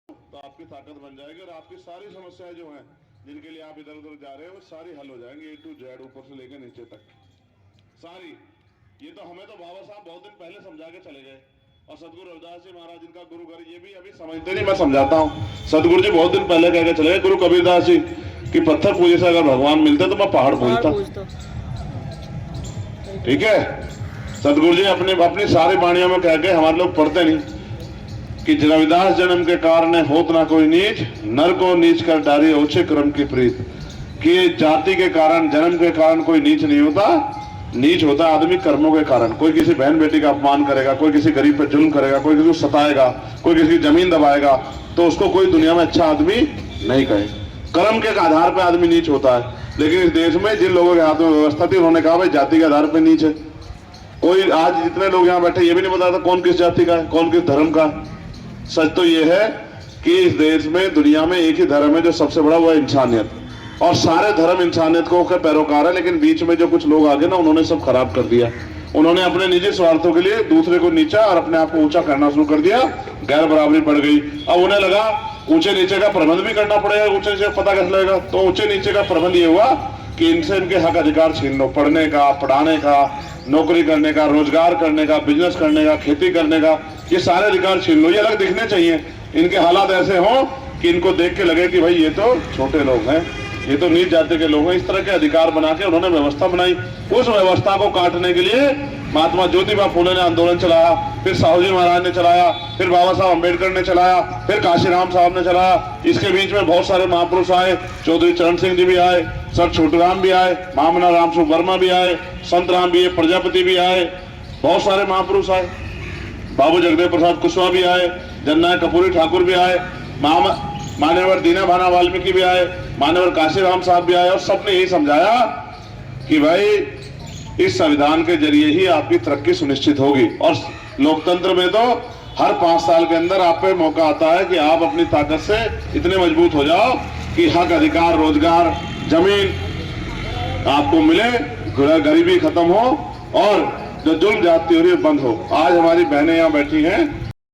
तो आपकी ताकत बन जाएगी और आपकी सारी समस्याएं जो हैं जिनके लिए आप इधर उधर जा रहे हैं वो सारी हल हो जाएंगी, A to Z ऊपर से लेकर नीचे तक सारी। ये तो हमें तो बाबा साहब बहुत दिन पहले समझा के चले गए, और सदगुरु रविदास जी महाराज जिनका गुरु घर, ये भी अभी समझते नहीं, मैं समझाता हूँ। सदगुरु जी बहुत दिन पहले कह के चले गए, गुरु कबीरदास जी कि पत्थर पूजे से अगर भगवान मिलते तो मैं पहाड़ पूजता। ठीक है, सदगुरु जी अपनी सारी वाणियों में कह के, हमारे लोग पढ़ते नहीं कि रविदास जन्म के कारण होत ना कोई नीच, नर को नीच कर डारी ओछे क्रम की प्रीत। कि जाति के कारण, जन्म के कारण कोई नीच नहीं होता, नीच होता आदमी कर्मों के कारण। कोई किसी बहन बेटी का अपमान करेगा, कोई किसी गरीब पे जुल्म करेगा, कोई किसी को सताएगा, कोई किसी की जमीन दबाएगा, तो उसको कोई दुनिया में अच्छा आदमी नहीं कहे। कर्म के आधार पर आदमी नीच होता है। लेकिन इस देश में जिन लोगों के हाथ में व्यवस्था थी, उन्होंने कहा भाई जाति के आधार पर नीच है। कोई आज जितने लोग यहाँ बैठे ये भी नहीं बताता कौन किस जाति का है, कौन किस धर्म का है। सच तो ये है कि इस देश में, दुनिया में एक ही धर्म है जो सबसे बड़ा, वो है इंसानियत। और सारे धर्म इंसानियत को पैरोकार है, लेकिन बीच में जो कुछ लोग आगे ना, उन्होंने सब खराब कर दिया। उन्होंने अपने निजी स्वार्थों के लिए दूसरे को नीचा और अपने आप को ऊंचा करना शुरू कर दिया, गैर बराबरी बढ़ गई। अब उन्हें लगा ऊंचे नीचे का प्रबंध भी करना पड़ेगा, ऊंचे नीचे पता कैसे लगेगा, तो ऊंचे नीचे का प्रबंध ये हुआ कि इनसे इनके हक अधिकार छीन लो, पढ़ने का, पढ़ाने का, नौकरी करने का, रोजगार करने का, बिजनेस करने का, खेती करने का, ये सारे अधिकार छीन लो। ये अलग दिखने चाहिए, इनके हालात ऐसे हों कि इनको देख के लगे कि भाई ये तो छोटे लोग हैं, ये तो नीच जाति के लोग हैं। इस तरह के अधिकार बना के उन्होंने व्यवस्था बनाई। उस व्यवस्था को काटने के लिए महात्मा ज्योतिबा फूले ने आंदोलन चलाया, फिर साहू जी महाराज ने चलाया, फिर बाबा साहब अम्बेडकर ने चलाया, फिर काशीराम साहब ने चलाया। इसके बीच में बहुत सारे महापुरुष आए, चौधरी चरण सिंह जी भी आए, सर छोटूराम भी आए, महामना रामसु वर्मा भी आए, संत राम भी, प्रजापति भी आए, बहुत सारे महापुरुष आए, बाबू जगदेव प्रसाद कुशवाहा भी आए, जननायक कपूरी ठाकुर भी आए, मान्यवर दीना भाना वाल्मीकि भी आए, मान्यवर काशीराम साहब भी आए, और सबने यही समझाया कि भाई इस संविधान के जरिए ही आपकी तरक्की सुनिश्चित होगी। और लोकतंत्र में तो हर 5 साल के अंदर आप पे मौका आता है कि आप अपनी ताकत से इतने मजबूत हो जाओ कि हक अधिकार, रोजगार, जमीन आपको मिले, गरीबी खत्म हो और जो जुल्म जाती हो रही है बंद हो। आज हमारी बहनें यहाँ बैठी हैं,